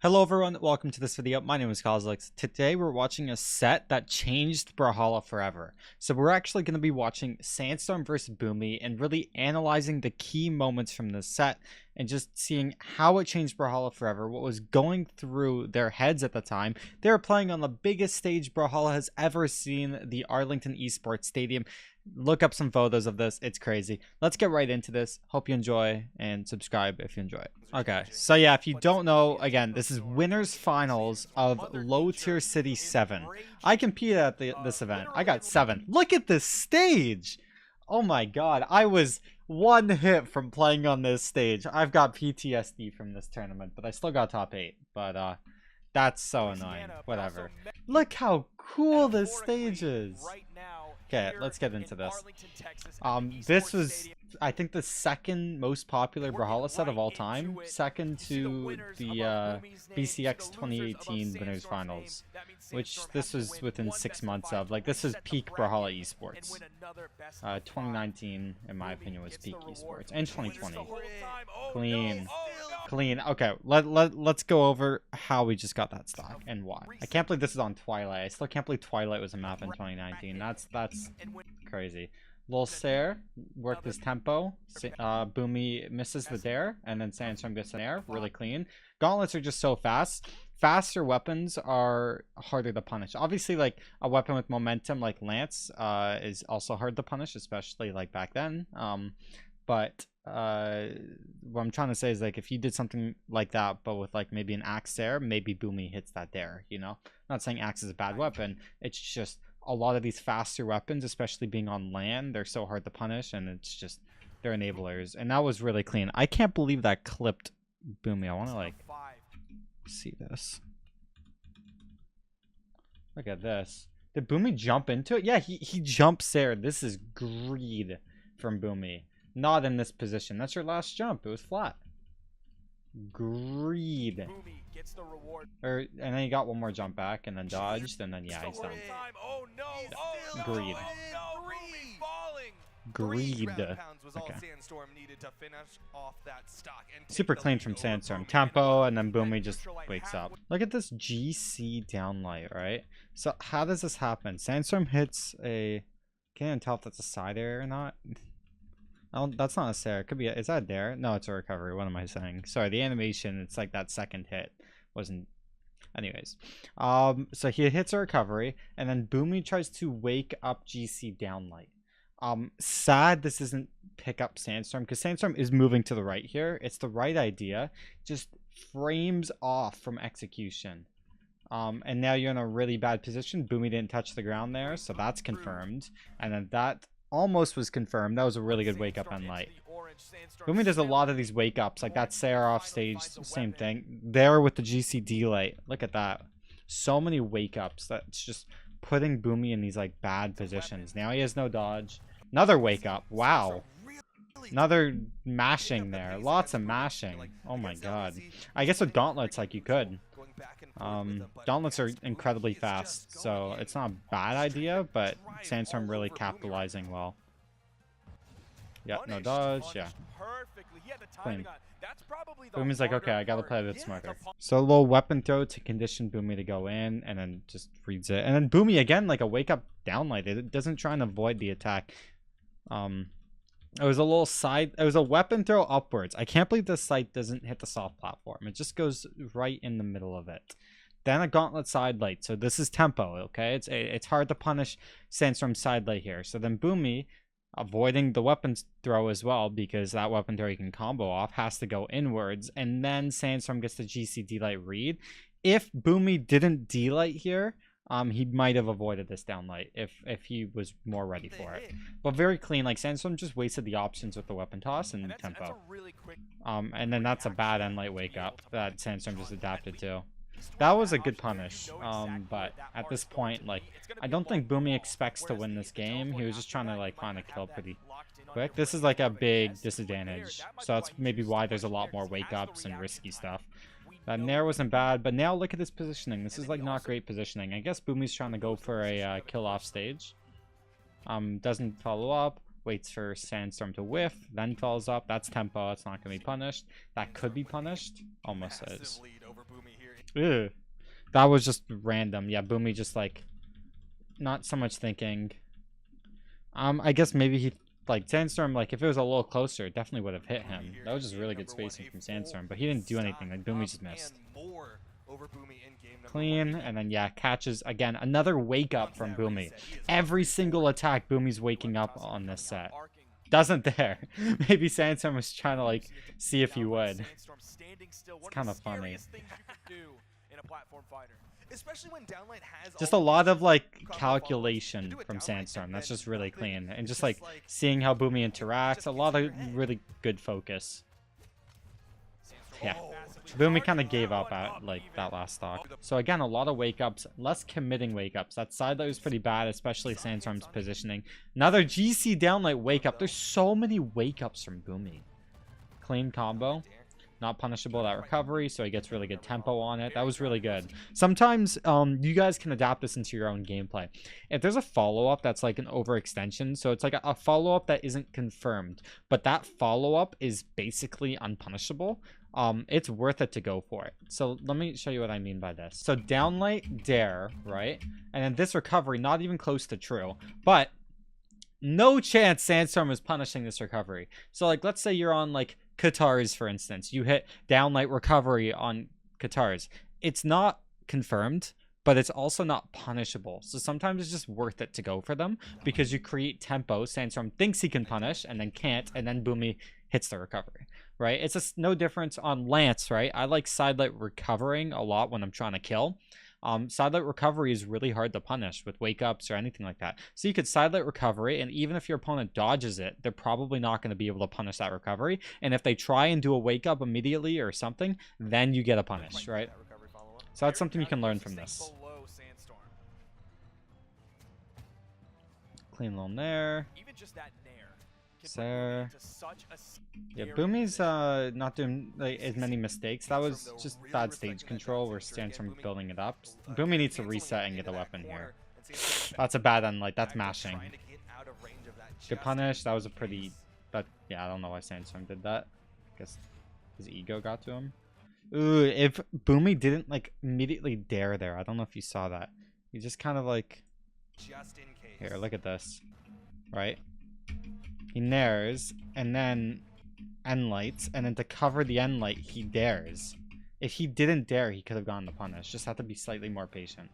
Hello everyone, welcome to this video. My name is Cosolix. Today we're watching a set that changed Brawlhalla forever. So we're actually going to be watching Sandstorm versus Boomi and really analyzing the key moments from this set and just seeing how it changed Brawlhalla forever, what was going through their heads at the time. They were playing on the biggest stage Brawlhalla has ever seen, the Arlington Esports Stadium. Look up some photos of this. It's crazy. Let's get right into this. Hope you enjoy and subscribe if you enjoy it. Okay, so yeah, if you don't know, again, this is winners finals of low tier city 7. I competed at this event. I got 7. Look at this stage. Oh my god, I was one hit from playing on this stage. I've got PTSD from this tournament, but I still got top 8. But that's so annoying. Whatever. Look how cool this stage is. Okay, let's get into this. This was, I think, the second most popular Brawlhalla set of all time. Second to the BCX 2018 Winners Finals. Which this was within 6 months of. Like, this is peak Brawlhalla esports. 2019, in my opinion, was peak esports. And 2020. Clean. Clean. Okay, let's go over how we just got that stock and why. I can't believe this is on Twilight. I still can't believe Twilight was a map in 2019. That's crazy. Lil Sair worked his tempo. Boomi misses the dare, and then Sandstorm gets an air. Really clean. Gauntlets are just so fast. Faster weapons are harder to punish. Obviously, like a weapon with momentum like Lance is also hard to punish, especially like back then. But what I'm trying to say is, like, if you did something like that but with like maybe an axe dare, maybe Boomi hits that dare, you know. I'm not saying axe is a bad weapon, it's just a lot of these faster weapons, especially being on land, they're so hard to punish, and it's just, they're enablers. And that was really clean. I can't believe that clipped Boomi. I want to like see this. Look at this. Did Boomi jump into it? Yeah, he jumps there. This is greed from Boomi. Not in this position. That's your last jump. It was flat. Greed. And then he got one more jump back and then dodged, and then yeah, he's done. Yeah. Greed. Greed. Okay. Super clean from Sandstorm. Tempo, and then Boomi just wakes up. Look at this GC downlight, right? So how does this happen? Sandstorm hits a... Can't even tell if that's a side air or not. Oh, that's not a Sair. It could be. Is that a dare? No, it's a recovery. What am I saying? Sorry, the animation. It's like that second hit wasn't. Anyways, so he hits a recovery, and then Boomi tries to wake up GC downlight. Sad this isn't pick up Sandstorm, because Sandstorm is moving to the right here. It's the right idea. Just frames off from execution. And now you're in a really bad position. Boomi didn't touch the ground there, so that's confirmed. And then that almost was confirmed. That was a really good wake up on light. Boomi does a lot of these wake ups, like that Sair off stage, same thing. There with the GCD light. Look at that. So many wake ups. That's just putting Boomi in these like bad positions. Now he has no dodge. Another wake up. Wow. Another mashing there. Lots of mashing. Oh my god. I guess with gauntlets, like, you could. Gauntlets are incredibly fast, so it's not a bad idea, but Sandstorm really capitalizing well. Yeah, no dodge, yeah. Clean. Boomi's like, okay, I gotta play a bit smarter. So a little weapon throw to condition Boomi to go in, and then just reads it. And then Boomi, again, like a wake up downlight. It doesn't try and avoid the attack. It was a little side, it was a weapon throw upwards. I can't believe this sight doesn't hit the soft platform. It just goes right in the middle of it. Then a gauntlet side light. So this is tempo, okay? It's hard to punish Sandstorm side light here. So then Boomi, avoiding the weapon throw as well, because that weapon throw you can combo off, has to go inwards. And then Sandstorm gets the GC D-light read. If Boomi didn't D-light here, he might have avoided this downlight if he was more ready for it. But very clean. Like, Sandstorm just wasted the options with the weapon toss and tempo. And then that's a bad end light wake up that Sandstorm just adapted to. That was a good punish. But at this point, like, I don't think Boomi expects to win this game. He was just trying to like find a kill pretty quick. This is like a big disadvantage. So that's maybe why there's a lot more wake ups and risky stuff. That Nair wasn't bad, but now look at his positioning. This is like not great positioning. I guess Boomi's trying to go for a kill off stage. Doesn't follow up. Waits for Sandstorm to whiff, then falls up. That's tempo. It's not going to be punished. That could be punished. Almost is. Ugh. That was just random. Yeah, Boomi just like not so much thinking. I guess maybe he like Sandstorm, like if it was a little closer, it definitely would have hit him. That was just really good spacing from Sandstorm, but he didn't do anything. Like Boomi just missed. Clean, and then yeah, catches again. Another wake up from Boomi. Every single attack, Boomi's waking up on this set. Doesn't there? Maybe Sandstorm was trying to like see if he would. It's kind of funny. Just a lot of like calculation from Sandstorm. That's just really clean, and just like seeing how Boomi interacts. A lot of really good focus. Yeah, Boomi kind of gave up at like that last stock. So again, a lot of wake ups, less committing wake ups. That side that was pretty bad, especially Sandstorm's positioning. Another GC downlight wake up. There's so many wake ups from Boomi. Clean combo. Not punishable, that recovery, so he gets really good tempo on it. That was really good. Sometimes you guys can adapt this into your own gameplay. If there's a follow-up that's like an overextension, so it's like a follow-up that isn't confirmed, but that follow-up is basically unpunishable, it's worth it to go for it. So let me show you what I mean by this. So downlight, dare, right? And then this recovery, not even close to true, but no chance Sandstorm is punishing this recovery. So like, let's say you're on like Katars, for instance. You hit downlight recovery on Katars. It's not confirmed, but it's also not punishable. So sometimes it's just worth it to go for them because you create tempo. Sandstorm thinks he can punish and then can't, and then Boomi hits the recovery, right? It's just no difference on Lance, right? I like sidelight recovering a lot when I'm trying to kill. Sidelight recovery is really hard to punish with wake ups or anything like that. So you could sidelight recovery, and even if your opponent dodges it, they're probably not going to be able to punish that recovery. And if they try and do a wake up immediately or something, then you get a punish, right? So that's something you can learn from this. Clean little nair. Sir. Yeah, Boomi's not doing like as many mistakes. That was just bad stage control where Sandstorm building it up. Boomi needs to reset and get a weapon here. That's a bad unlight. That's mashing. Good punish. That was a pretty... But yeah, I don't know why Sandstorm did that. I guess his ego got to him. Ooh, if Boomi didn't like immediately dare there. I don't know if you saw that. He just kind of like... Here, look at this. Right? He nairs, and then end lights, and then to cover the end light, he dares. If he didn't dare, he could have gotten the punish. Just have to be slightly more patient.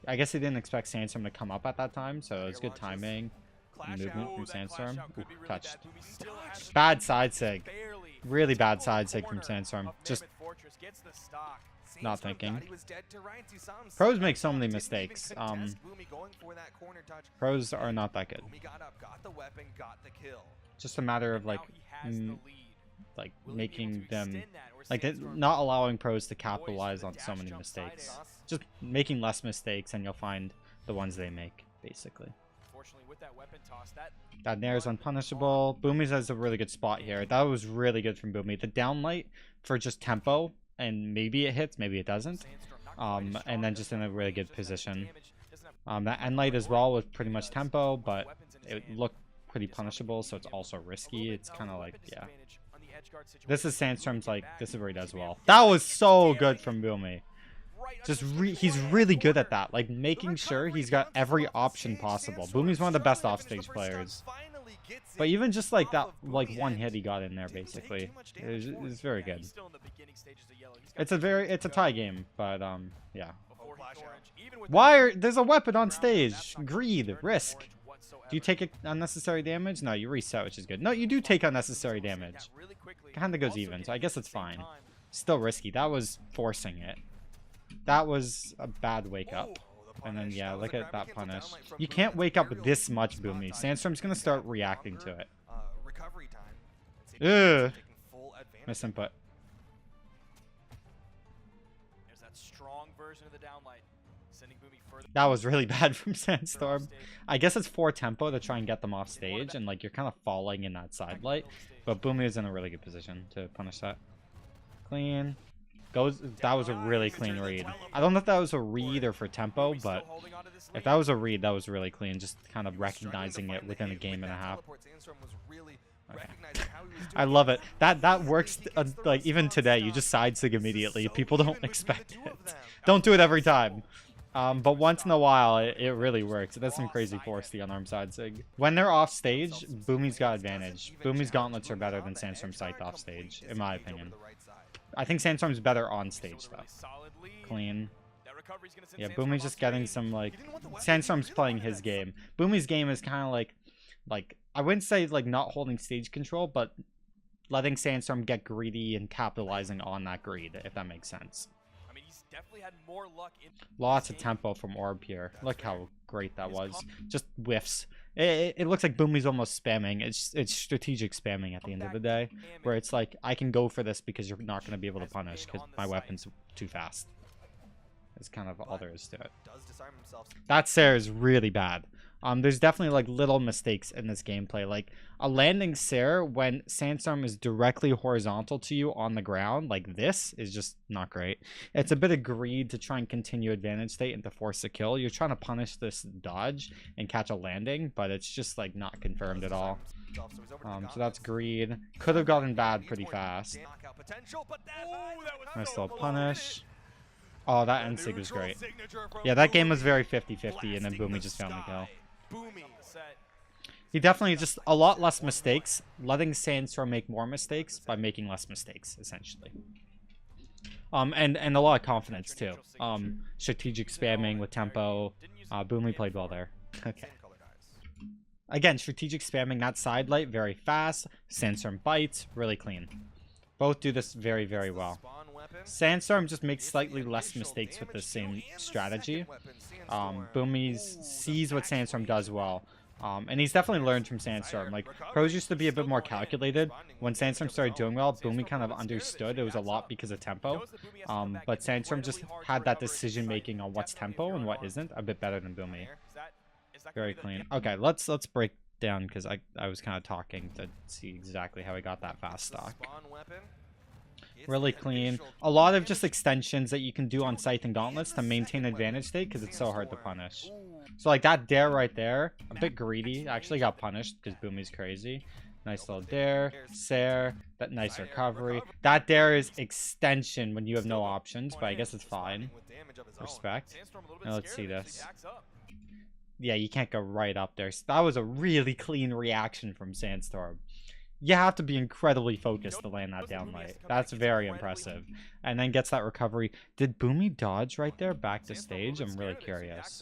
I guess he didn't expect Sandstorm to come up at that time, so it was good timing. Movement from Sandstorm. Ooh, touched. Bad side sig. Really bad side sig from Sandstorm. Just not thinking. Pros make so many mistakes. Pros are not that good. Just a matter of like making them like not allowing pros to capitalize on so many mistakes. Just making less mistakes, and you'll find the ones they make basically. That nair is unpunishable. Boomi's has a really good spot here. That was really good from Boomi. The downlight for just tempo, and maybe it hits, maybe it doesn't. And then just in a really good position. That end light as well was pretty much tempo, but it looked pretty punishable, so it's also risky. It's kind of like, yeah. This is Sandstorm's like, this is where he does well. That was so good from Boomi. Just he's really good at that, like making sure he's got every option possible. Boomi's one of the best offstage players. But even just like that, like one hit he got in there, basically, it was very good. It's a tie game, but yeah. There's a weapon on stage. Greed, risk. Do you take unnecessary damage? No, you reset, which is good. No, you do take unnecessary damage. Kind of goes even, so I guess it's fine. Still risky. That was forcing it. That was a bad wake up. And then, yeah, look at that punish. You can't wake up this much, Boomi. Sandstorm's going to start reacting to it. Ugh. Misinput. That was really bad from Sandstorm. I guess it's 4 tempo to try and get them off stage, and like you're kind of falling in that side light. But Boomi is in a really good position to punish that. Clean. That was a really clean read. I don't know if that was a read or for tempo, but if that was a read, that was really clean. Just kind of recognizing it within a game and a half. Okay. I love it. That works like even today. You just side sig immediately. People don't expect it. Don't do it every time. But once in a while, it really works. It does some crazy force the unarmed side sig. When they're off stage, Boomi's got advantage. Boomi's gauntlets are better than Sandstorm's scythe off stage, in my opinion. I think Sandstorm's better on stage though. Clean. Yeah, Boomy's just getting some like Sandstorm's playing his game. Boomy's game is kind of like I wouldn't say like not holding stage control, but letting Sandstorm get greedy and capitalizing on that greed, if that makes sense. I mean, he's definitely had more luck in Lots of tempo from Orb here. Look how great that was. Just whiffs. It looks like Boomy's almost spamming. It's strategic spamming at the end of the day, where it's like I can go for this because you're not going to be able to punish because my weapon's too fast. It's kind of all there is to it. That Sair is really bad. There's definitely like little mistakes in this gameplay. Like a landing Sair when Sandstorm is directly horizontal to you on the ground, like this, is just not great. It's a bit of greed to try and continue advantage state and to force a kill. You're trying to punish this dodge and catch a landing, but it's just like not confirmed at all. So that's greed. Could have gotten bad pretty fast. Nice little punish. Oh, that end sig was great. Yeah, that game was very 50-50, and then Boomi just found the kill. He definitely just a lot less mistakes, letting Sandstorm make more mistakes by making less mistakes, essentially. And a lot of confidence too. Strategic spamming with tempo. Boomi played well there. Okay. Again, strategic spamming that side light very fast. Sandstorm bites, really clean. Both do this very, very well. Sandstorm just makes slightly less mistakes with the same strategy. Boomi sees what Sandstorm does well. And he's definitely learned from Sandstorm. Like, pros used to be a bit more calculated. When Sandstorm started doing well, Boomi kind of understood it was a lot because of tempo. But Sandstorm just had that decision making on what's tempo and what isn't a bit better than Boomi. Very clean. Okay, let's break down because I was kind of talking to see exactly how he got that fast stock. Really clean. A lot of just extensions that you can do on Scythe and Gauntlets to maintain advantage state because it's so hard to punish. So like that dare right there, a bit greedy. Actually got punished because Boomi's crazy. Nice little dare. Sair. That nice recovery. That dare is extension when you have no options, but I guess it's fine. Respect. Now let's see this. Yeah, you can't go right up there. So that was a really clean reaction from Sandstorm. You have to be incredibly focused to land that down light. That's very impressive. And then gets that recovery. Did Boomi dodge right there back to stage? I'm really curious.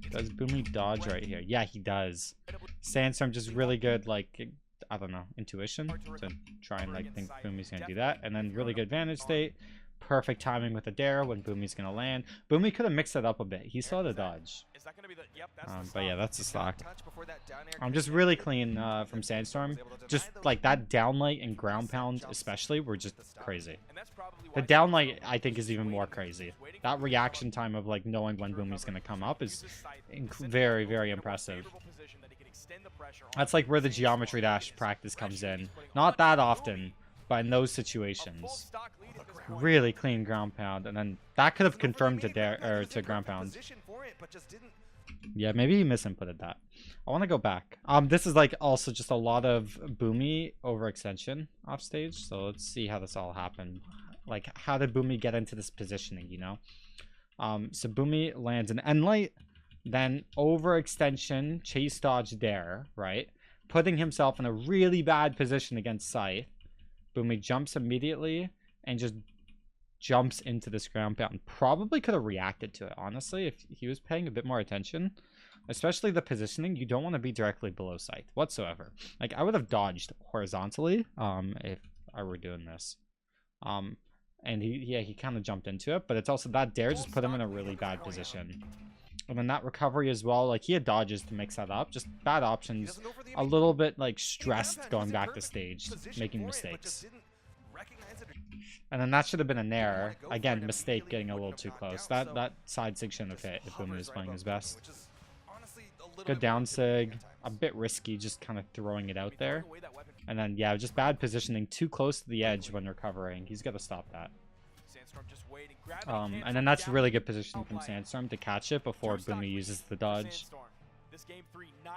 Does Boomi dodge right here? Yeah, he does. Sandstorm just really good, like, I don't know, intuition to try and like think Boomi's gonna do that. And then really good vantage state. Perfect timing with the dare when Boomi's gonna land. Boomi could have mixed it up a bit. He saw the dodge. But yeah, that's the stock. I'm just really clean from Sandstorm. Just like that downlight and ground pound especially were just crazy. The downlight I think is even more crazy. That reaction time of like knowing when Boomi's gonna come up is very, very impressive. That's like where the geometry dash practice comes in. Not that often, but in those situations. Really clean ground pound, and then that could have confirmed to dare or to ground pound. Yeah, maybe he misinputted that. I want to go back. This is like also just a lot of Boomi overextension off stage. So let's see how this all happened. Like, how did Boomi get into this positioning? You know, so Boomi lands an end light, then overextension, chase dodge dare, right? Putting himself in a really bad position against Scythe. Boomi jumps immediately and just jumps into this ground pound. Probably could have reacted to it, honestly, if he was paying a bit more attention. Especially the positioning. You don't want to be directly below Scythe whatsoever. Like, I would have dodged horizontally if I were doing this. And he kind of jumped into it, but it's also that dare just put him in a really bad position. And then that recovery as well, like he had dodges to mix that up. Just bad options. A little bit like stressed going back to stage, making mistakes. And then that should have been a nair. Again, mistake getting a little too close. That side sig shouldn't have hit if Boomi was playing his best. Good down sig. A bit risky just kind of throwing it out there. And then, yeah, just bad positioning. Too close to the edge when recovering. He's got to stop that. And then that's really good positioning from Sandstorm to catch it before Boomi uses the dodge.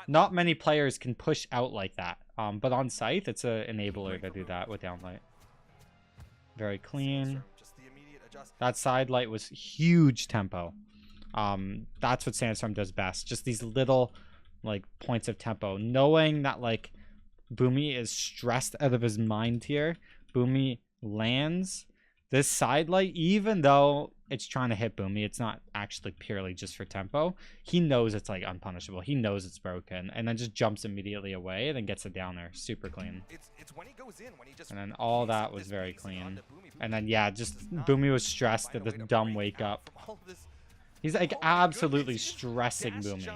Not many players can push out like that. But on Scythe, it's an enabler to do that with downlight. Very clean. That side light was huge tempo. That's what Sandstorm does best. Just these little like points of tempo. Knowing that like Boomi is stressed out of his mind here. Boomi lands this side light, even though it's trying to hit Boomi, it's not actually purely just for tempo. He knows it's like unpunishable. He knows it's broken, and then just jumps immediately away and then gets it down there. Super clean. And then all that was very clean. And then yeah, just Boomi was stressed at this dumb wake up. He's like absolutely stressing Boomi.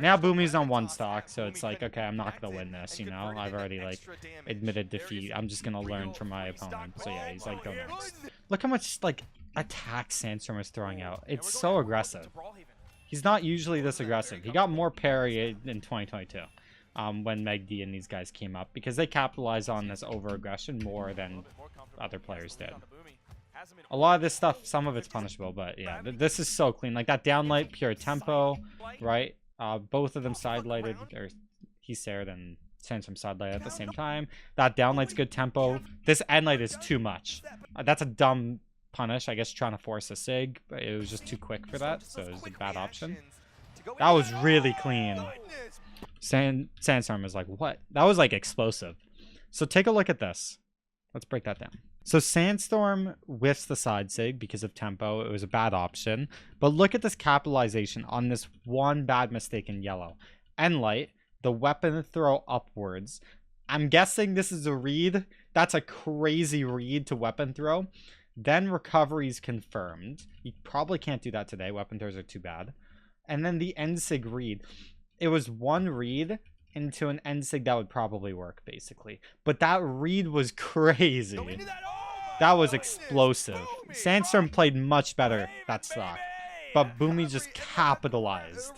Now Boomi's on one stock, so it's like, okay, I'm not gonna win this, you know? I've already like admitted defeat. I'm just gonna learn from my opponent. So yeah, he's like, go next. Look how much like attack Sandstorm is throwing out. It's so aggressive. He's not usually this aggressive. He got more parry in 2022 when Meg D and these guys came up, because they capitalized on this over aggression more than other players did. A lot of this stuff, some of it's punishable, but yeah, this is so clean. Like that downlight, pure tempo, right? Both of them side lighted, or he Sarah and Sandstorm side light at the same time. That downlight's good tempo. This end light is too much. That's a dumb punish, I guess, trying to force a sig, but it was just too quick for that, so it was a bad option. That was really clean. Sandstorm was like, what? That was like explosive. So take a look at this. Let's break that down. So Sandstorm whiffs the side sig because of tempo. It was a bad option. But look at this capitalization on this one bad mistake in yellow. End light, the weapon throw upwards. I'm guessing this is a read. That's a crazy read to weapon throw. Then recovery's confirmed. You probably can't do that today. Weapon throws are too bad. And then the end sig read. It was one read into an end sig that would probably work, basically. But that read was crazy. That was explosive. Sandstorm played much better that stock, but Boomi just capitalized.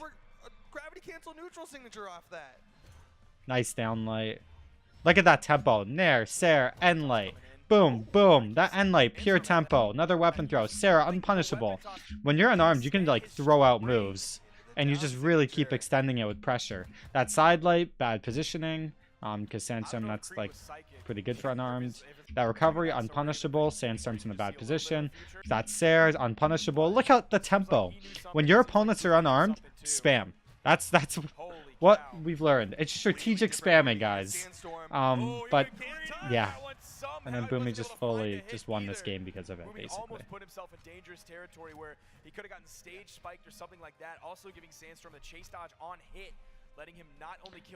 Gravity cancel neutral signature off that. Nice downlight. Look at that tempo. Nair, Sarah, end light. Boom, boom. That end light, pure tempo. Another weapon throw. Sarah, unpunishable. When you're unarmed, you can like throw out moves, and you just really keep extending it with pressure. That side light, bad positioning. Because Sandstorm, that's like pretty good for unarmed. That recovery, unpunishable. Sandstorm's in a bad position. That Sarah's unpunishable. Look at the tempo. When your opponents are unarmed, spam. That's what we've learned. It's strategic spamming, guys. But yeah. And then Boomi just fully just won this game because of it, basically. Almost put himself in dangerous territory where he could have gotten stage spiked or something like that. Also giving Sandstorm the chase dodge on hit.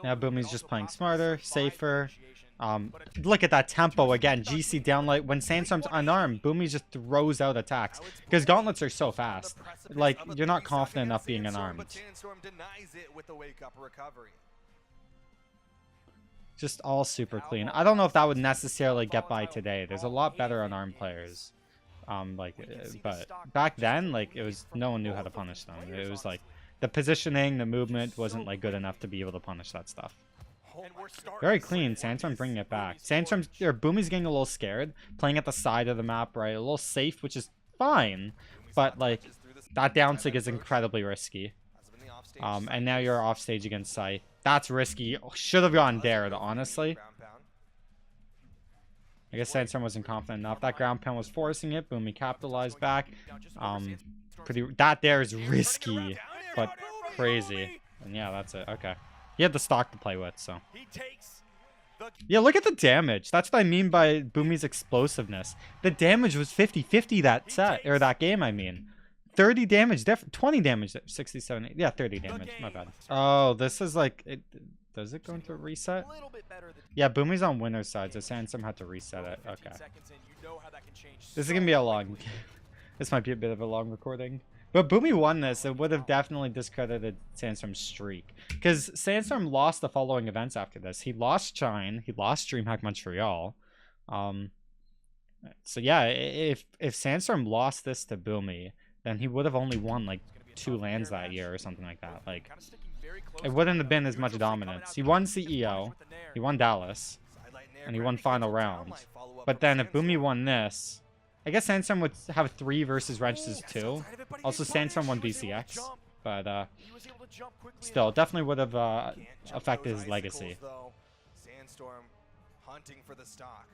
Now Boomi's just playing smarter, safer. Look at that tempo again. GC downlight. When Sandstorm's unarmed, Boomi just throws out attacks because gauntlets are so fast. Like, you're not confident enough being unarmed. Just all super clean. I don't know if that would necessarily get by today. There's a lot better unarmed players. But back then, like, it was no one knew how to punish them. It was like the positioning, the movement wasn't like good enough to be able to punish that stuff. Very clean. Sandstorm bringing it back. Boomi's getting a little scared, playing at the side of the map, right? A little safe, which is fine, but like that down sig is incredibly risky. And now you're off stage against Scythe. That's risky. Should have gone dared, honestly. I guess Sandstorm wasn't confident enough. That ground pound was forcing it. Boomi capitalized back. That there is risky, but crazy. And yeah, that's it. Okay. He had the stock to play with, so. Yeah, look at the damage. That's what I mean by Boomi's explosiveness. The damage was 50-50 that set, or that game, I mean. 30 damage, 20 damage, 67, yeah, 30 damage, my bad. Oh, this is like, does it go into reset? Yeah, Boomi's on winner's side, so Sandstorm had to reset it. Okay. This is gonna be a long, this might be a bit of a long recording. But Boomi won this, it would have definitely discredited Sandstorm's streak. Because Sandstorm lost the following events after this. He lost Shine, he lost DreamHack Montreal. So yeah, if Sandstorm lost this to Boomi, then he would have only won like 2 lands that year or something like that. Like, it wouldn't have been as much dominance. He won CEO, he won Dallas, and he won final round. But then if Boomi won this, I guess Sandstorm would have 3 versus Wrenches 2. Also, Sandstorm won BCX. but He was able to jump quickly still, enough. definitely would have Can't jump affected those his legacy. icicles, though. Sandstorm hunting for the stock.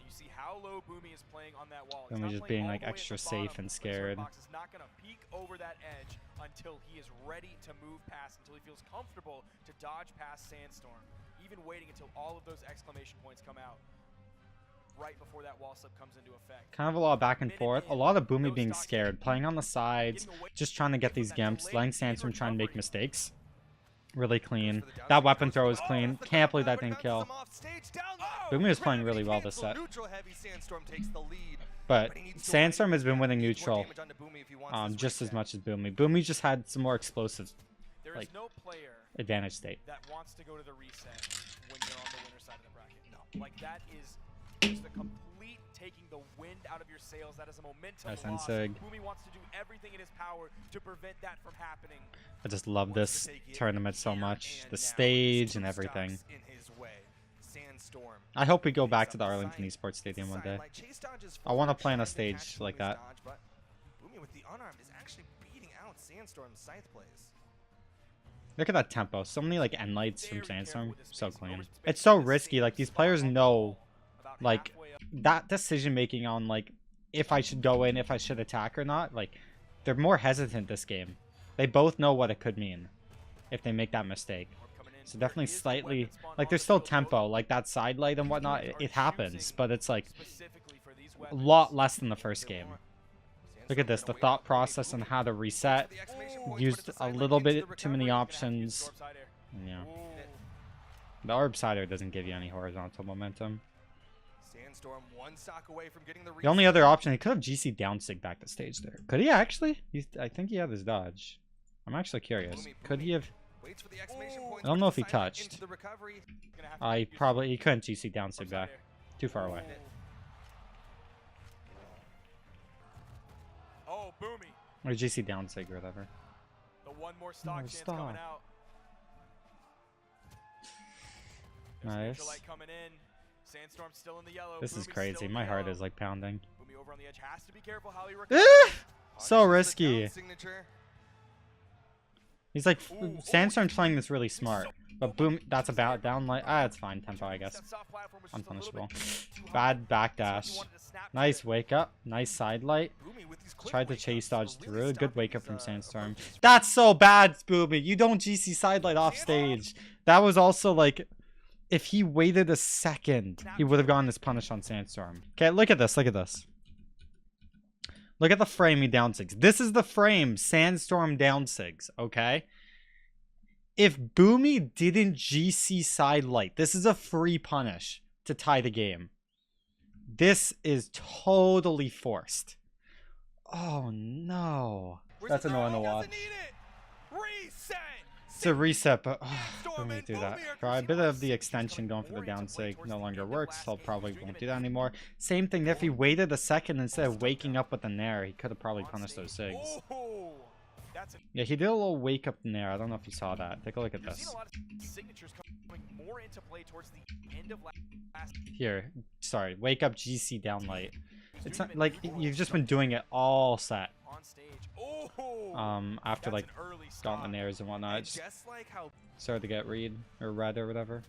You see how low Boomi is playing on that wall. He's Boomi not just playing being all like the way at extra the safe bottom, and but his scared. box is not going to peek over that edge until he is ready to move past, until he feels comfortable to dodge past Sandstorm. Even waiting until all of those exclamation points come out right before that wall slip comes into effect. Kind of a lot of back and forth. A lot of Boomi being scared, playing on the sides, just trying to get these gimps, letting Sandstorm try and make mistakes. Really clean. That weapon throw is clean. Can't believe that didn't kill. Boomi was playing really well this set. But Sandstorm has been winning neutral just as much as Boomi. Boomi just had some more explosive There like is no player advantage state. that wants to go to the reset when you're on the winner side of the bracket. No. Like that is just the complete taking the wind out of your sails. That is a momentum Nice loss. Ensig. Boomi wants to do everything in his power to prevent that from happening. I just love this tournament so much. The stage and everything. I hope we go back to the Arlington Esports Stadium one day. I want to play on a stage like that. Boomi with the unarmed is actually beating out Sandstorm's scythe plays. Look at that tempo. So many like end lights from Sandstorm. So clean. It's so risky. Like these players know like that decision making on like if I should go in, if I should attack or not. Like they're more hesitant this game. They both know what it could mean if they make that mistake. So definitely slightly like there's still tempo, like that side light and whatnot. It happens, but it's like a lot less than the first game. Look at this, the thought process on how to reset. Used a little bit too many options. Yeah. The Orb Sider doesn't give you any horizontal momentum. Sandstorm one stock away from getting the The only other option, he could have GC down sig back to stage there. Could he actually? I think he had his dodge. I'm actually curious. Could he have? I don't know if he touched. He couldn't GC down sig back. Too far away. Oh, Boomi. Or GC down sig or whatever. The one more stock chance stop. coming out. Nice. Light coming in. Sandstorm still in the yellow. This is Boomi's crazy. still in My the heart yellow. is like pounding. Boomi over on the edge has to be careful how he recovers. So risky. He's like, Sandstorm's playing this really smart. But boom, that's about down light. It's fine. Tempo, I guess. Unpunishable. Bad backdash. Nice wake up. Nice side light. Tried to chase dodge through. Good wake up from Sandstorm. That's so bad, Boomi. You don't GC side light off stage. That was also like, if he waited a second, he would have gotten this punish on Sandstorm. Okay, look at this. Look at this. Look at the frame he down sigs. This is the frame Sandstorm down sigs, okay? If Boomi didn't GC side light, this is a free punish to tie the game. This is totally forced. Oh no. That's annoying to watch. It's a reset, but let me do that. Try a bit of the extension going for the down sig no longer works. So probably won't do that anymore. Same thing, if he waited a second instead of waking up with the nair, he could have probably punished those sigs. Yeah, he did a little wake up nair. I don't know if you saw that. Take a look at this. Here, sorry, wake up GC down light. It's not like you've just been doing it all set. After like gauntlet nairs and whatnot, just started to get read or red or whatever.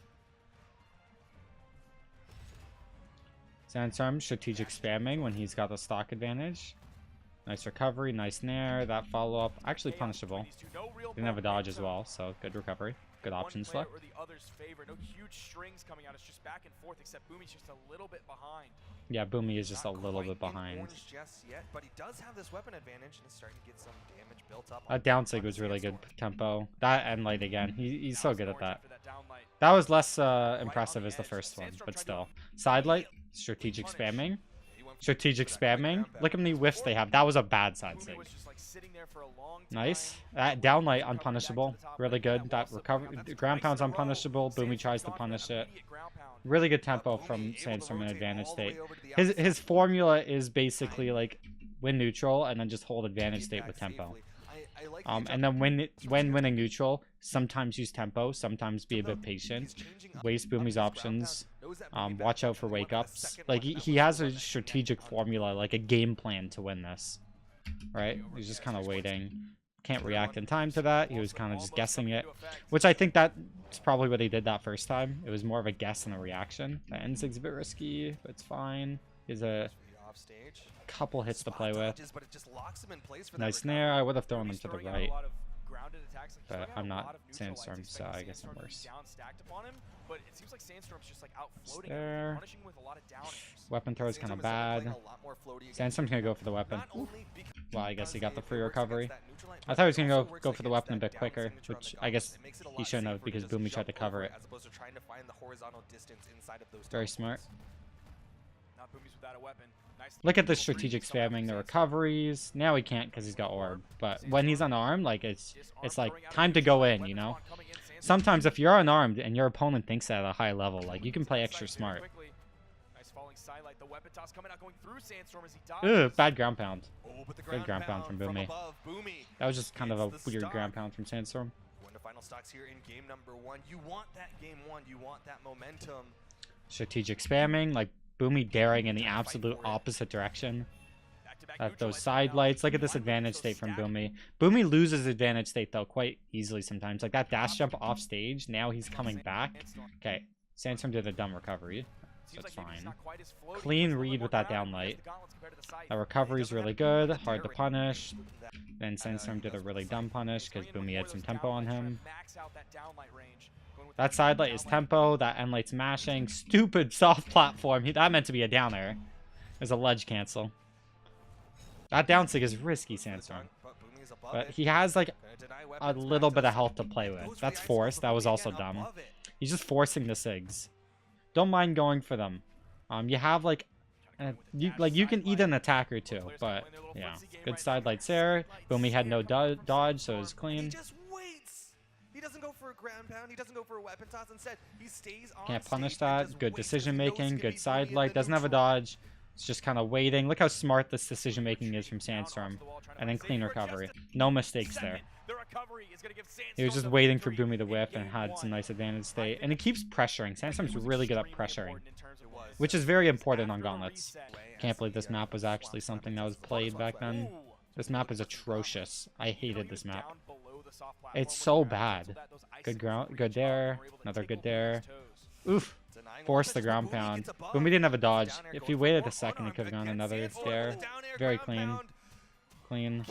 Sandstorm strategic spamming when he's got the stock advantage. Nice recovery, nice nair. That follow up actually punishable. Didn't have a dodge as well, so good recovery. Good option select. No huge strings coming out. It's just back and forth, except Boomi's just a little bit behind. Yeah, Boomi is just a little bit behind. But he does have this weapon advantage and is starting to get some damage built up. That down sig was really good tempo. That end light again. He's so good at that. That was less impressive as the first one, but still. Side light, strategic spamming. Strategic spamming. Look how many whiffs they have. That was a bad side sig. Nice. That down light unpunishable. Really good. That recovery. Ground pound's unpunishable. Boomi tries to punish it. Really good tempo from Sandstorm in advantage state. His formula is basically like win neutral and then just hold advantage state with tempo. And then when winning neutral, sometimes use tempo, sometimes be a bit patient, waste Boomi's options, watch out for wake ups. Like he has a strategic formula, like a game plan to win this. right? He was just kind of waiting. Can't react in time to that. He was kind of just guessing it, which I think that's probably what he did that first time. It was more of a guess than a reaction. The N6's a bit risky, but it's fine. He has a couple hits to play with. Nice snare. I would have thrown him to the right, but I'm not Sandstorm, so I guess I'm worse. There. Weapon throw is kind of bad. Sandstorm's gonna go for the weapon. Well, I guess he got the free recovery. I thought he was gonna go for the weapon a bit quicker, which I guess he shouldn't have because Boomi tried to cover it. Very smart. Look at the strategic spamming, the recoveries. Now he can't because he's got orb. But when he's unarmed, like it's like time to go in, you know? Sometimes if you're unarmed and your opponent thinks at a high level, like you can play extra smart. Ugh, bad ground pound. Good ground pound from Boomi. That was just kind of a weird ground pound from Sandstorm. Final stocks here in game number 1. You want that game 1. You want that momentum. Strategic spamming, like Boomi daring in the absolute opposite direction. Those side lights. Look at this advantage state from Boomi. Boomi loses advantage state though quite easily sometimes. Like that dash jump off stage. Now he's coming back. Okay, Sandstorm did a dumb recovery. That's fine. Clean read with that down light. That recovery is really good. Hard to punish. Then Sandstorm did a really dumb punish because Boomi had some tempo on him. That side light is tempo. That end light's mashing. Stupid soft platform. That meant to be a down air. There's a ledge cancel. That down sig is risky, Sandstorm. But he has like a little bit of health to play with. That's forced. That was also dumb. He's just forcing the sigs. Don't mind going for them. You have like you can eat an attack or two, but yeah, good side lights there. Boomi had no dodge, so it was clean. He just waits. He doesn't go for a ground pound. He doesn't go for a weapon toss. Instead, he stays on. Can't punish that. Good decision making. Good side light. Doesn't have a dodge. It's just kind of waiting. Look how smart this decision making is from Sandstorm. And then clean recovery. No mistakes there. He was just waiting for Boomi to whiff and had some nice advantage state. And he keeps pressuring. Sandstorm's really good at pressuring, which is very important on gauntlets. Can't believe this map was actually something that was played back then. This map is atrocious. I hated this map. It's so bad. Good ground, good there. Another good there. Oof. Forced the ground pound. Boomi didn't have a dodge. If he waited a second, he could have gone another there. Very clean. Clean.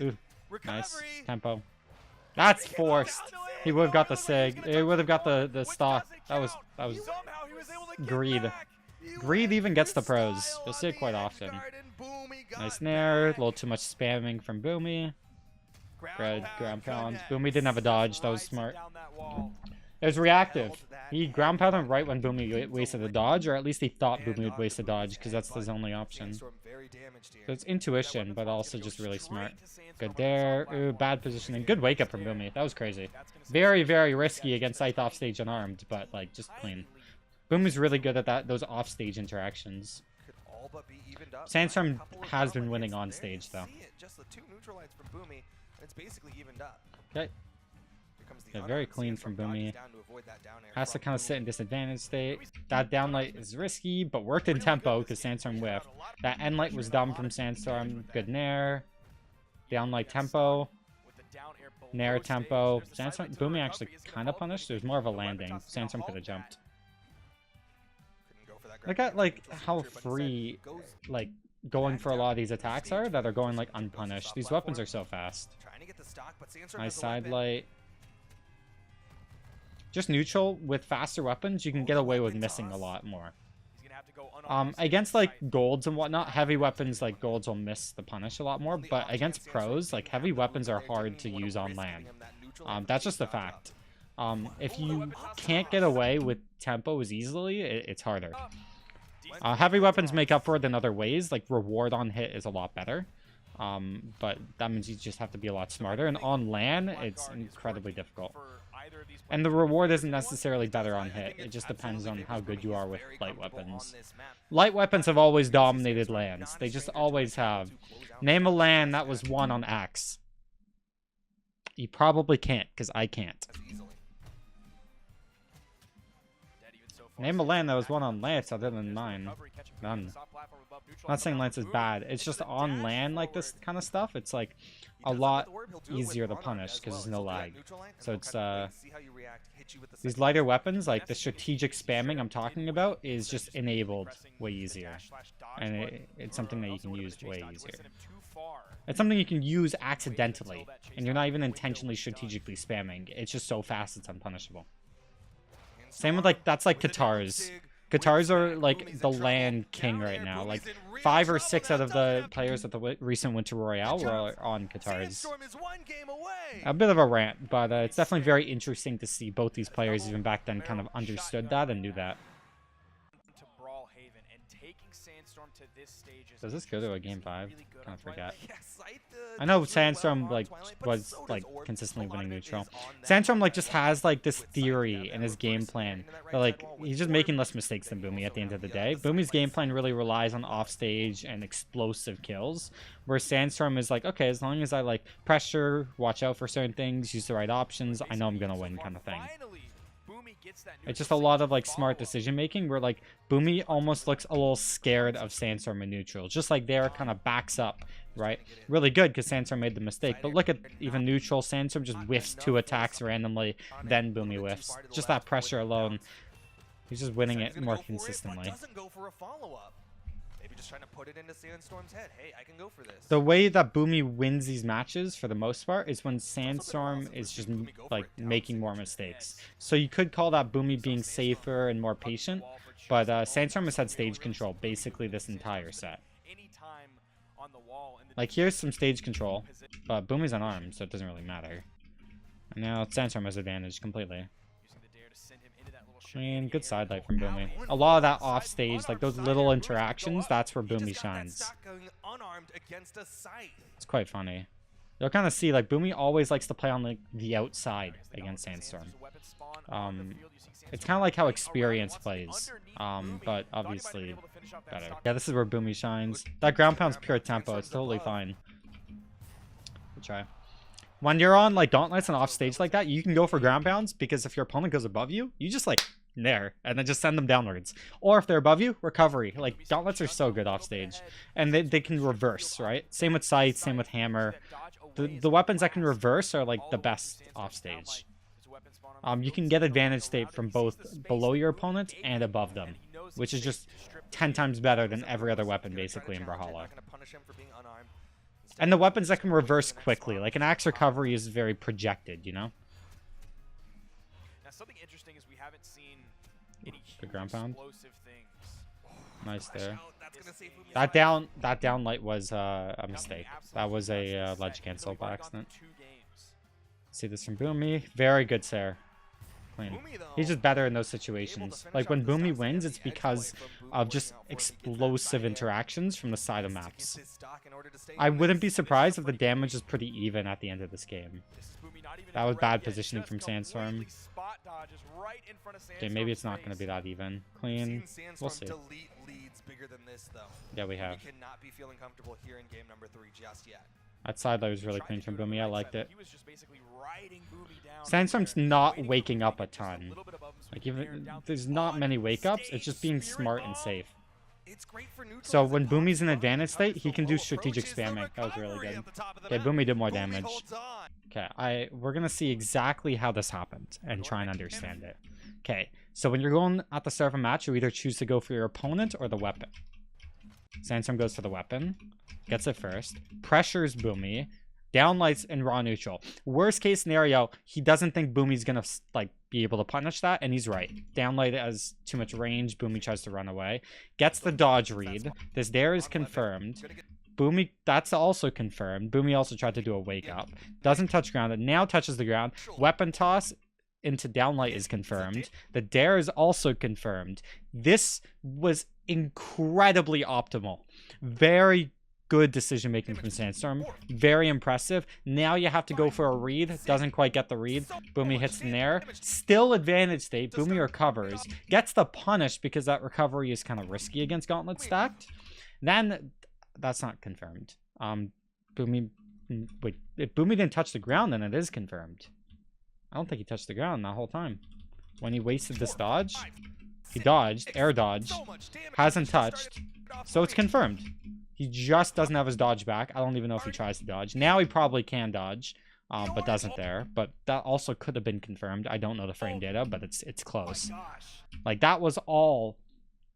Ooh. Nice. Tempo. That's forced. He would have got the sig. He would have got the stock. That was greed. Greed even gets the pros. You'll see it quite often. Nice snare. A little too much spamming from Boomi. Good ground pound. Boomi didn't have a dodge. That was smart. It was reactive. He ground pounded him right when Boomi wasted a dodge, or at least he thought Boomi would waste a dodge, because that's his only option. So it's intuition, but also just really smart. Good there. Ooh, bad positioning. Good wake up from Boomi. That was crazy. Very, very risky against Scythe offstage unarmed, but like just clean. Boomi's really good at those offstage interactions. Sandstorm has been winning on stage though. Okay. Yeah, very clean from Boomi. Has to kind of sit in disadvantage state. That down light is risky, but worked in tempo because Sandstorm whiffed. That end light was dumb from Sandstorm. Good nair. Down light tempo. Nair tempo. Sandstorm, Boomi actually kind of punished. There's more of a landing. Sandstorm could have jumped. Look at like how free like going for a lot of these attacks are that are going like unpunished. These weapons are so fast. Nice side light. Just neutral with faster weapons, you can get away with missing a lot more. Against like golds and whatnot, heavy weapons like golds will miss the punish a lot more, but against pros, like heavy weapons are hard to use on land. That's just a fact. If you can't get away with tempo as easily, it's harder. Heavy weapons make up for it in other ways, like reward on hit is a lot better. But that means you just have to be a lot smarter, and on LAN, it's incredibly difficult. And the reward isn't necessarily better on hit, it just depends on how good you are with light weapons. Light weapons have always dominated LANs, they just always have. Name a LAN that was won on Axe. You probably can't, because I can't. Name a land that was won on Lance other than mine. None. I'm not saying Lance is bad. It's just on land like this kind of stuff. It's like a lot easier to punish because there's no lag. So it's these lighter weapons, like the strategic spamming I'm talking about, is just enabled way easier, and it's something that you can use way easier. It's something you can use accidentally, and you're not even intentionally strategically spamming. It's just so fast it's unpunishable. Same with like, that's like Katars. Katars are like the land king right now. Like 5 or 6 out of the players at the recent Winter Royale were on Katars. A bit of a rant, but it's definitely very interesting to see both these players even back then kind of understood that and knew that. Does this go to a game 5? Kind of forget. I know Sandstorm like was like consistently winning neutral. Sandstorm like just has like this theory in his game plan, but like he's just making less mistakes than Boomi at the end of the day. Boomi's game plan really relies on offstage and explosive kills, where Sandstorm is like, okay, as long as I like pressure, watch out for certain things, use the right options, I know I'm gonna win kind of thing. It's just a lot of like smart decision making where like Boomi almost looks a little scared of Sandstorm in neutral, just like there kind of backs up, right? Really good because Sandstorm made the mistake, but look at even neutral, Sandstorm just whiffs 2 attacks randomly, then Boomi whiffs. Just that pressure alone, he's just winning it more consistently. Just trying to put it into Sandstorm's head. Hey, I can go for this. The way that Boomi wins these matches for the most part is when Sandstorm is just like making more mistakes. So you could call that Boomi being safer and more patient, but Sandstorm has had stage control basically this entire set. Like here's some stage control, but Boomi's unarmed, so it doesn't really matter. And now Sandstorm has advantage completely. I mean, good side light from Boomi. A lot of that off stage, like those little interactions, that's where Boomi shines. It's quite funny. You'll kind of see, like, Boomi always likes to play on like the outside against Sandstorm. It's kind of like how Experience plays, but obviously better. Yeah, this is where Boomi shines. That ground pound's pure tempo. It's totally fine. Good try. When you're on like gauntlets and off stage like that, you can go for ground pounds because if your opponent goes above you, you just like there and then just send them downwards. Or if they're above you, recovery. Like gauntlets are so good off stage, and they can reverse, right? Same with sight, same with hammer. The weapons that can reverse are like the best off stage. You can get advantage state from both below your opponent and above them, which is just 10 times better than every other weapon basically in Brawlhalla. And the weapons that can reverse quickly, like an axe recovery is very projected, you know? Now something interesting is we haven't seen any good ground pound. explosive things. Nice there. That down light was a mistake. That was a ledge cancel by accident. See this from Boomi. Very good Sarah. Clean. He's just better in those situations. Like when Boomi wins, it's because of just explosive interactions from the side of maps. I wouldn't be surprised if the damage is pretty even at the end of this game. That was bad positioning from Sandstorm. Okay, maybe it's not going to be that even. Clean. We'll see. Yeah, we have. That side light was really clean from Boomi. I liked it. Sandstorm's not waking up a ton. Like even there's not many wake ups. It's just being smart and safe. So when Boomi's in advantage state, he can do strategic spamming. That was really good. Okay, Boomi did more damage. Okay, we're gonna see exactly how this happened and try and understand it. Okay, so when you're going at the start of a match, you either choose to go for your opponent or the weapon. Sandstorm goes for the weapon, gets it first, pressures Boomi, downlights in raw neutral. Worst case scenario, he doesn't think Boomi's gonna like be able to punish that, and he's right. Downlight has too much range. Boomi tries to run away, gets the dodge read. This dare is confirmed. Boomi, that's also confirmed. Boomi also tried to do a wake up. Doesn't touch ground. It now touches the ground. Weapon toss into downlight is confirmed. The dare is also confirmed. This was incredibly optimal. Very good decision making from Sandstorm. Very impressive. Now you have to go for a read. Doesn't quite get the read. Boomi hits the nair. Still advantage state. Boomi recovers. Gets the punish because that recovery is kind of risky against Gauntlet stacked. Then that's not confirmed. Boomi, wait, if Boomi didn't touch the ground, then it is confirmed. I don't think he touched the ground that whole time. When he wasted this dodge, He dodged, air dodge, So much damage. hasn't Just started touched, off so it's point. confirmed. He just doesn't have his dodge back. I don't even know if he tries to dodge. Now he probably can dodge, but doesn't there. But that also could have been confirmed. I don't know the frame data, but it's Oh close. my gosh. Like, that was all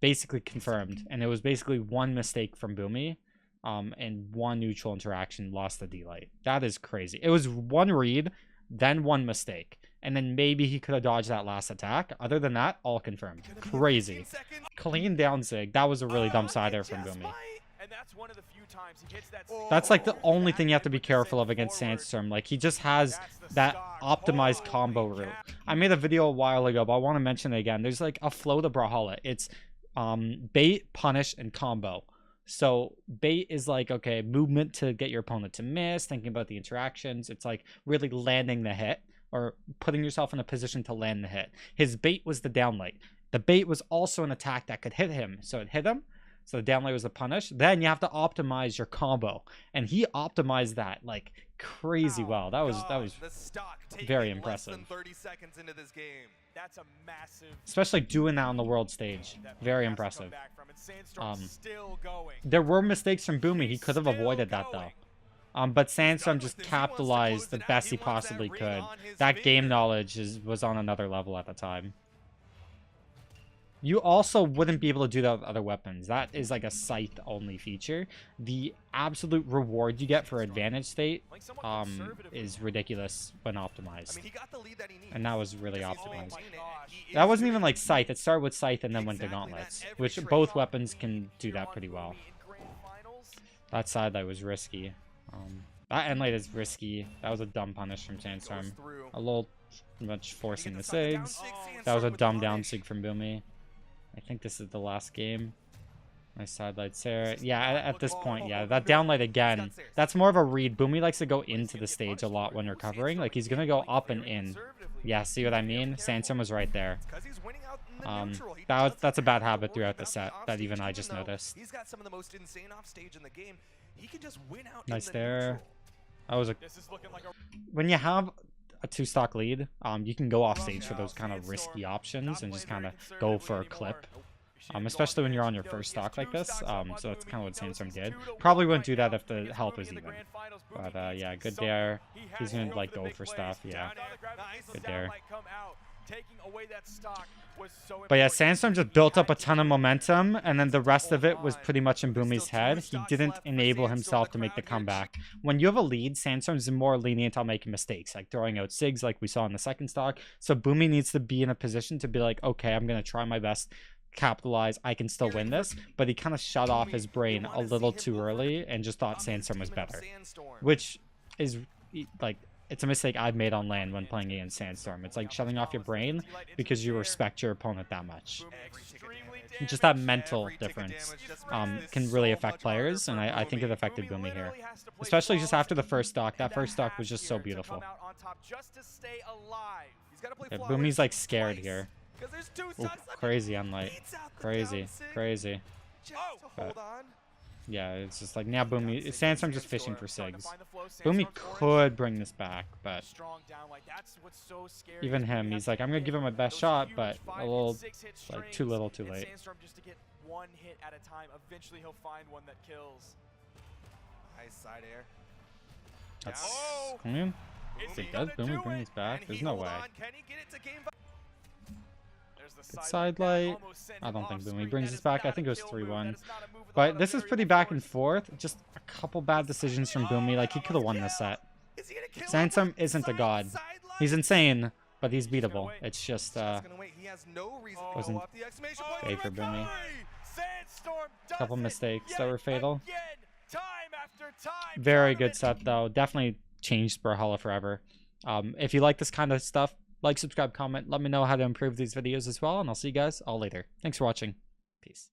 basically confirmed, and it was basically one mistake from Boomi, and one neutral interaction lost the D-Light. That is crazy. It was one read, then one mistake, and then maybe he could have dodged that last attack. Other than that, all confirmed. Gonna be a Crazy. 15 second. Clean down Sig. That was a really dumb side air It from just Boomi. might. And that's one of the few times he hits that. That's like the only thing you have to be careful of against Sandstorm. Like, he just has that optimized combo route. I made a video a while ago, but I want to mention it again. There's like a flow to Brawlhalla. It's bait, punish, and combo. So bait is like, okay, movement to get your opponent to miss, thinking about the interactions. It's like really landing the hit or putting yourself in a position to land the hit. His bait was the downlight. The bait was also an attack that could hit him. So it hit him. So the downlight was the punish. Then you have to optimize your combo. And he optimized that like crazy well. That was The stock very taking less than impressive. 30 seconds into this game. That's a massive. Especially doing that on the world stage. that Very has to come impressive. back from, and Sandstorm's still going. There were mistakes from Boomi. He could have Still avoided that going. though. But Sandstorm Done with just this. He wants to capitalized close the it out. best He he wants that possibly ring could. on his That game finger. knowledge was on another level at the time. You also wouldn't be able to do that with other weapons. That is like a scythe only feature. The absolute reward you get for advantage state Like somewhat conservative. is ridiculous when I optimized. mean, he got the lead that he needs. And that was really Because he's optimized. maintaining it. He That is wasn't even doing like scythe. It started with scythe and then went to Exactly, gauntlets, that's every which trade. both weapons can do that pretty well. In grand finals, That side light was risky. That end light is risky. That was a dumb punish from goes Sandstorm. through. A little much forcing the He gets a down sigs. sig, Sandstorm That was a with dumb punish. down sig from Boomi. I think this is the last game. Nice side light Sarah. Yeah, at this point, yeah. That down light again. That's more of a read. Boomi likes to go into the stage a lot when recovering. Like, he's going to go up and in. conservatively. Yeah, see what I mean? Sandstorm was right there. 'Cause he's winning out in the neutral. He That's a doesn't bad have to habit worry throughout the about set offstage, that even I even just though noticed. He's got some of the most insane offstage in the game. He can just win out Nice in the there. neutral. That was a This is looking like a when you have a 2-stock lead, you can go off stage for those kind of risky options and just kind of go for a clip. Especially when you're on your first stock like this. So that's kind of what Sandstorm did. Probably wouldn't do that if the health was even. But yeah, good dare. He's gonna like go for stuff. Yeah. Good dare. But yeah, Sandstorm just built up a ton of momentum, and then the rest of it was pretty much in Boomi's head. He didn't enable himself to make the comeback. When you have a lead, Sandstorm's more lenient on making mistakes, like throwing out SIGs like we saw in the second stock. So Boomi needs to be in a position to be like, okay, I'm going to try my best, capitalize, I can still win this. But he kind of shut off his brain a little too early and just thought Sandstorm was better. Which is, like, it's a mistake I've made on land when playing against Sandstorm. It's like shutting off your brain because you respect your opponent that much. Just that mental difference can really affect players, and I think it affected Boomi here. Especially just after the first stock. That first stock was just so beautiful. Yeah, Boomi's like scared here. Ooh, crazy on light. Crazy, crazy. Hold on. Yeah, it's just like now Boomi, Sandstorm just fishing for SIGs. Boomi could bring this back, but even him, he's like, I'm gonna give him my best shot, but a little, like, too little, too late. Sandstorm just to get one hit at a time. Eventually, he'll find one that kills. Nice side air. That's Oh! clean. Is It he does gonna Boomi do bring it? this back? Can There's he no hold way. on? Can he get it to game There's the Good side side that light. almost sent I him don't think off Boomi screen. brings That this is back. I not think it a was kill 3-1. move. That is not a move without But a this is very pretty good back and force. forth. Just a couple bad decisions from Boomi. Like, he could have won this set. Is he gonna kill him? Sandstorm isn't a god. He's insane, but he's beatable. It's just, Just gonna wait. He has no reason to Wasn't go off the exclamation point. great for Boomi. Sandstorm does Couple it mistakes that yet were fatal. again, time after time. Very good Tournament set, though. Definitely changed Brawlhalla forever. If you like this kind of stuff, like, subscribe, comment. Let me know how to improve these videos as well, and I'll see you guys all later. Thanks for watching. Peace.